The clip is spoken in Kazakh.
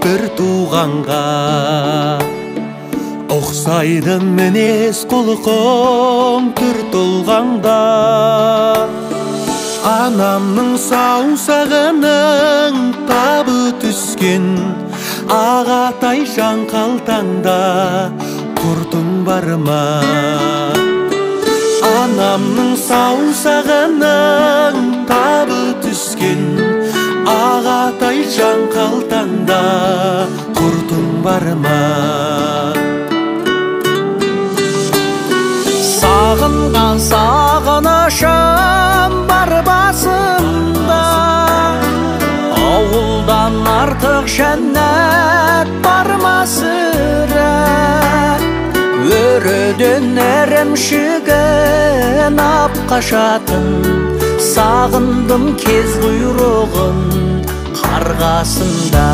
бір туғанға. Оқсайды мінез құлқым түр тұлғаңда. Анамның саусағының табы түскен ағатай жан қалтаңда құртың бар ма? Анамның саусағының табы түскен ағатай жан қалтаңда құртың бар ма? Сағынған сағынышым бар басымда, ауылдан артық жәннат бар ма сірә? Өріден әрімшігін ап қашатын, сағындым кез құйрығын қарғасында.